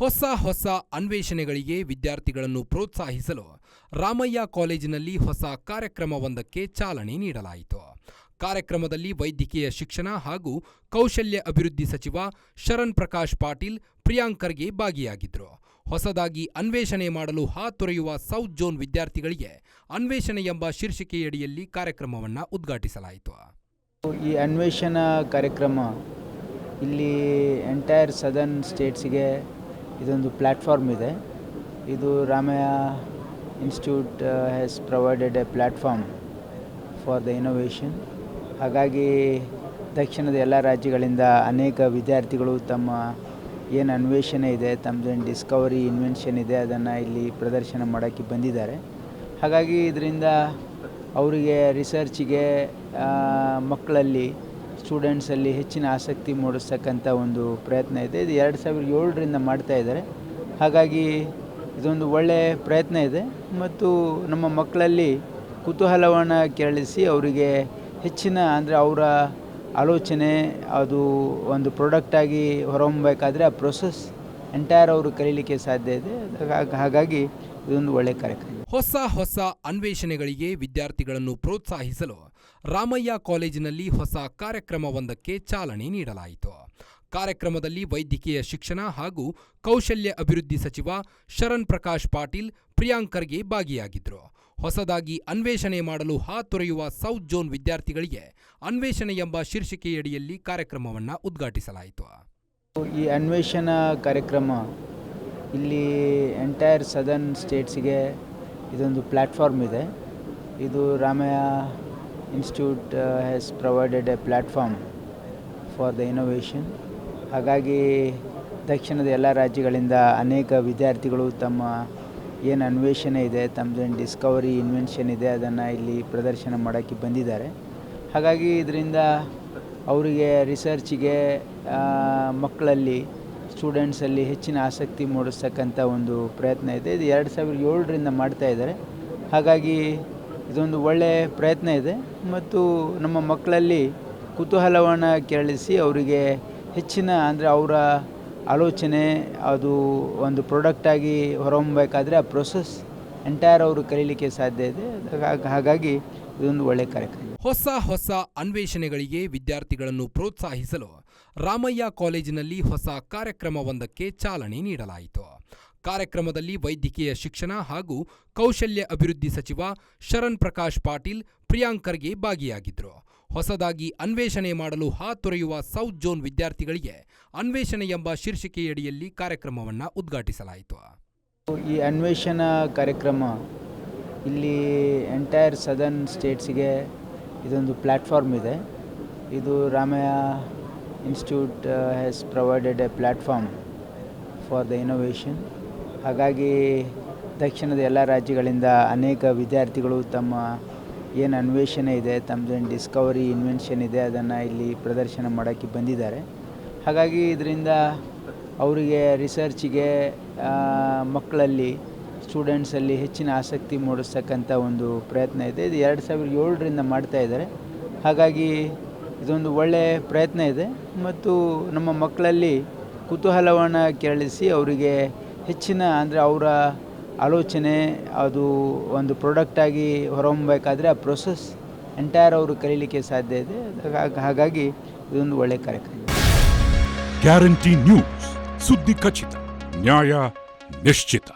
ಹೊಸ ಅನ್ವೇಷಣೆಗಳಿಗೆ ವಿದ್ಯಾರ್ಥಿಗಳನ್ನು ಪ್ರೋತ್ಸಾಹಿಸಲು ರಾಮಯ್ಯ ಕಾಲೇಜಿನಲ್ಲಿ ಹೊಸ ಕಾರ್ಯಕ್ರಮವೊಂದಕ್ಕೆ ಚಾಲನೆ ನೀಡಲಾಯಿತು. ಕಾರ್ಯಕ್ರಮದಲ್ಲಿ ವೈದ್ಯಕೀಯ ಶಿಕ್ಷಣ ಹಾಗೂ ಕೌಶಲ್ಯ ಅಭಿವೃದ್ಧಿ ಸಚಿವ ಶರಣ್ ಪ್ರಕಾಶ್ ಪಾಟೀಲ್ ಪ್ರಿಯಾಂಕ್ ಖರ್ಗೆ ಭಾಗಿಯಾಗಿದ್ದರು. ಹೊಸದಾಗಿ ಅನ್ವೇಷಣೆ ಮಾಡಲು ಹಾತೊರೆಯುವ ಸೌತ್ ಝೋನ್ ವಿದ್ಯಾರ್ಥಿಗಳಿಗೆ ಅನ್ವೇಷಣೆ ಎಂಬ ಶೀರ್ಷಿಕೆಯಡಿಯಲ್ಲಿ ಕಾರ್ಯಕ್ರಮವನ್ನು ಉದ್ಘಾಟಿಸಲಾಯಿತು. ಈ ಅನ್ವೇಷಣಾ ಕಾರ್ಯಕ್ರಮ ಇಲ್ಲಿ ಎಂಟೈರ್ ಸದರ್ನ್ ಸ್ಟೇಟ್ಸ್ಗೆ ಇದೊಂದು ಪ್ಲ್ಯಾಟ್ಫಾರ್ಮ್ ಇದೆ. ಇದು Ramaiah institute has provided A platform for the innovation. ಹಾಗಾಗಿ ದಕ್ಷಿಣದ ಎಲ್ಲ ರಾಜ್ಯಗಳಿಂದ ಅನೇಕ ವಿದ್ಯಾರ್ಥಿಗಳು ತಮ್ಮ ಏನು ಅನ್ವೇಷಣೆ ಇದೆ, ತಮ್ಮದೇನು ಡಿಸ್ಕವರಿ ಇನ್ವೆನ್ಷನ್ ಇದೆ, ಅದನ್ನು ಇಲ್ಲಿ ಪ್ರದರ್ಶನ ಮಾಡೋಕ್ಕೆ ಬಂದಿದ್ದಾರೆ. ಹಾಗಾಗಿ ಇದರಿಂದ ಅವರಿಗೆ ರಿಸರ್ಚಿಗೆ ಮಕ್ಕಳಲ್ಲಿ ಸ್ಟೂಡೆಂಟ್ಸಲ್ಲಿ ಹೆಚ್ಚಿನ ಆಸಕ್ತಿ ಮೂಡಿಸ್ತಕ್ಕಂಥ ಒಂದು ಪ್ರಯತ್ನ ಇದೆ. ಇದು 2007ರಿಂದ ಮಾಡ್ತಾ ಇದ್ದಾರೆ. ಹಾಗಾಗಿ ಇದೊಂದು ಒಳ್ಳೆಯ ಪ್ರಯತ್ನ ಇದೆ ಮತ್ತು ನಮ್ಮ ಮಕ್ಕಳಲ್ಲಿ ಕುತೂಹಲವನ್ನು ಕೆರಳಿಸಿ ಅವರಿಗೆ ಹೆಚ್ಚಿನ ಅಂದರೆ ಅವರ ಆಲೋಚನೆ ಅದು ಒಂದು ಪ್ರಾಡಕ್ಟಾಗಿ ಹೊರಹೊಮ್ಮಬೇಕಾದ್ರೆ ಆ ಪ್ರೊಸೆಸ್ ಎಂಟೈರ್ ಅವರು ಕಲೀಲಿಕ್ಕೆ ಸಾಧ್ಯ ಇದೆ. ಹಾಗಾಗಿ ಇದೊಂದು ಒಳ್ಳೆಯ ಕಾರ್ಯಕ್ರಮ. ಹೊಸ ಅನ್ವೇಷಣೆಗಳಿಗೆ ವಿದ್ಯಾರ್ಥಿಗಳನ್ನು ಪ್ರೋತ್ಸಾಹಿಸಲು ರಾಮಯ್ಯ ಕಾಲೇಜಿನಲ್ಲಿ ಹೊಸ ಕಾರ್ಯಕ್ರಮವೊಂದಕ್ಕೆ ಚಾಲನೆ ನೀಡಲಾಯಿತು. ಕಾರ್ಯಕ್ರಮದಲ್ಲಿ ವೈದ್ಯಕೀಯ ಶಿಕ್ಷಣ ಹಾಗೂ ಕೌಶಲ್ಯ ಅಭಿವೃದ್ಧಿ ಸಚಿವ ಶರಣ್ ಪ್ರಕಾಶ್ ಪಾಟೀಲ್ ಪ್ರಿಯಾಂಕ್ ಖರ್ಗೆ ಭಾಗಿಯಾಗಿದ್ದರು. ಹೊಸದಾಗಿ ಅನ್ವೇಷಣೆ ಮಾಡಲು ಹಾತೊರೆಯುವ ಸೌತ್ ಝೋನ್ ವಿದ್ಯಾರ್ಥಿಗಳಿಗೆ ಅನ್ವೇಷಣೆ ಎಂಬ ಶೀರ್ಷಿಕೆಯಡಿಯಲ್ಲಿ ಕಾರ್ಯಕ್ರಮವನ್ನು ಉದ್ಘಾಟಿಸಲಾಯಿತು. ಈ ಅನ್ವೇಷಣಾ ಕಾರ್ಯಕ್ರಮ ಇಲ್ಲಿ ಎಂಟೈರ್ ಸದರ್ನ್ ಸ್ಟೇಟ್ಸ್ಗೆ ಇದೊಂದು ಪ್ಲ್ಯಾಟ್ಫಾರ್ಮ್ ಇದೆ. ಇದು Ramaiah institute has provided A platform for the innovation. ಹಾಗಾಗಿ ದಕ್ಷಿಣದ ಎಲ್ಲ ರಾಜ್ಯಗಳಿಂದ ಅನೇಕ ವಿದ್ಯಾರ್ಥಿಗಳು ತಮ್ಮ ಏನು ಅನ್ವೇಷಣೆ ಇದೆ, ತಮ್ಮದೇನು ಡಿಸ್ಕವರಿ ಇನ್ವೆನ್ಷನ್ ಇದೆ, ಅದನ್ನು ಇಲ್ಲಿ ಪ್ರದರ್ಶನ ಮಾಡೋಕ್ಕೆ ಬಂದಿದ್ದಾರೆ. ಹಾಗಾಗಿ ಇದರಿಂದ ಅವರಿಗೆ ರಿಸರ್ಚಿಗೆ ಮಕ್ಕಳಲ್ಲಿ ಸ್ಟೂಡೆಂಟ್ಸಲ್ಲಿ ಹೆಚ್ಚಿನ ಆಸಕ್ತಿ ಮೂಡಿಸ್ತಕ್ಕಂಥ ಒಂದು ಪ್ರಯತ್ನ ಇದೆ. ಇದು 2007ರಿಂದ ಮಾಡ್ತಾ ಇದ್ದಾರೆ. ಹಾಗಾಗಿ ಇದೊಂದು ಒಳ್ಳೆಯ ಪ್ರಯತ್ನ ಇದೆ ಮತ್ತು ನಮ್ಮ ಮಕ್ಕಳಲ್ಲಿ ಕುತೂಹಲವನ್ನು ಕೆರಳಿಸಿ ಅವರಿಗೆ ಹೆಚ್ಚಿನ ಅಂದರೆ ಅವರ ಆಲೋಚನೆ ಅದು ಒಂದು ಪ್ರಾಡಕ್ಟಾಗಿ ಹೊರಹೊಮ್ಮಬೇಕಾದ್ರೆ ಆ ಪ್ರೊಸೆಸ್ ಎಂಟೈರ್ ಅವರು ಕಲೀಲಿಕ್ಕೆ ಸಾಧ್ಯ ಇದೆ. ಹಾಗಾಗಿ ಇದೊಂದು ಒಳ್ಳೆಯ ಕಾರ್ಯಕ್ರಮ. ಹೊಸ ಅನ್ವೇಷಣೆಗಳಿಗೆ ವಿದ್ಯಾರ್ಥಿಗಳನ್ನು ಪ್ರೋತ್ಸಾಹಿಸಲು ರಾಮಯ್ಯ ಕಾಲೇಜಿನಲ್ಲಿ ಹೊಸ ಕಾರ್ಯಕ್ರಮವೊಂದಕ್ಕೆ ಚಾಲನೆ ನೀಡಲಾಯಿತು. ಕಾರ್ಯಕ್ರಮದಲ್ಲಿ ವೈದ್ಯಕೀಯ ಶಿಕ್ಷಣ ಹಾಗೂ ಕೌಶಲ್ಯ ಅಭಿವೃದ್ಧಿ ಸಚಿವ ಶರಣ್ ಪ್ರಕಾಶ್ ಪಾಟೀಲ್ ಪ್ರಿಯಾಂಕ್ ಖರ್ಗೆ ಭಾಗಿಯಾಗಿದ್ದರು. ಹೊಸದಾಗಿ ಅನ್ವೇಷಣೆ ಮಾಡಲು ಹಾತೊರೆಯುವ ಸೌತ್ ಝೋನ್ ವಿದ್ಯಾರ್ಥಿಗಳಿಗೆ ಅನ್ವೇಷಣೆ ಎಂಬ ಶೀರ್ಷಿಕೆಯಡಿಯಲ್ಲಿ ಕಾರ್ಯಕ್ರಮವನ್ನು ಉದ್ಘಾಟಿಸಲಾಯಿತು. ಈ ಅನ್ವೇಷಣಾ ಕಾರ್ಯಕ್ರಮ ಇಲ್ಲಿ ಎಂಟೈರ್ ಸದರ್ನ್ ಸ್ಟೇಟ್ಸ್ಗೆ ಇದೊಂದು ಪ್ಲ್ಯಾಟ್ಫಾರ್ಮ್ ಇದೆ. ಇದು Ramaiah institute has provided A platform for the innovation. ಹಾಗಾಗಿ ದಕ್ಷಿಣದ ಎಲ್ಲ ರಾಜ್ಯಗಳಿಂದ ಅನೇಕ ವಿದ್ಯಾರ್ಥಿಗಳು ತಮ್ಮ ಏನು ಅನ್ವೇಷಣೆ ಇದೆ, ತಮ್ಮದೇನು ಡಿಸ್ಕವರಿ ಇನ್ವೆನ್ಷನ್ ಇದೆ, ಅದನ್ನು ಇಲ್ಲಿ ಪ್ರದರ್ಶನ ಮಾಡೋಕ್ಕೆ ಬಂದಿದ್ದಾರೆ. ಹಾಗಾಗಿ ಇದರಿಂದ ಅವರಿಗೆ ರಿಸರ್ಚಿಗೆ ಮಕ್ಕಳಲ್ಲಿ ಸ್ಟೂಡೆಂಟ್ಸಲ್ಲಿ ಹೆಚ್ಚಿನ ಆಸಕ್ತಿ ಮೂಡಿಸ್ತಕ್ಕಂಥ ಒಂದು ಪ್ರಯತ್ನ ಇದೆ. ಇದು 2007ರಿಂದ ಮಾಡ್ತಾ ಇದ್ದಾರೆ. ಹಾಗಾಗಿ ಇದೊಂದು ಒಳ್ಳೆಯ ಪ್ರಯತ್ನ ಇದೆ ಮತ್ತು ನಮ್ಮ ಮಕ್ಕಳಲ್ಲಿ ಕುತೂಹಲವನ್ನು ಕೆರಳಿಸಿ ಅವರಿಗೆ ಹೆಚ್ಚಿನ ಅಂದರೆ ಅವರ ಆಲೋಚನೆ ಅದು ಒಂದು ಪ್ರಾಡಕ್ಟಾಗಿ ಹೊರಹೊಮ್ಮಬೇಕಾದ್ರೆ ಆ ಪ್ರೊಸೆಸ್ ಎಂಟೈರ್ ಅವರು ಕಲೀಲಿಕ್ಕೆ ಸಾಧ್ಯ ಇದೆ. ಹಾಗಾಗಿ ಇದೊಂದು ಒಳ್ಳೆಯ ಕಾರ್ಯಕ್ರಮ. ಗ್ಯಾರಂಟಿ ನ್ಯೂಸ್, ಸುದ್ದಿ ಖಚಿತ, ನ್ಯಾಯ ನಿಶ್ಚಿತ.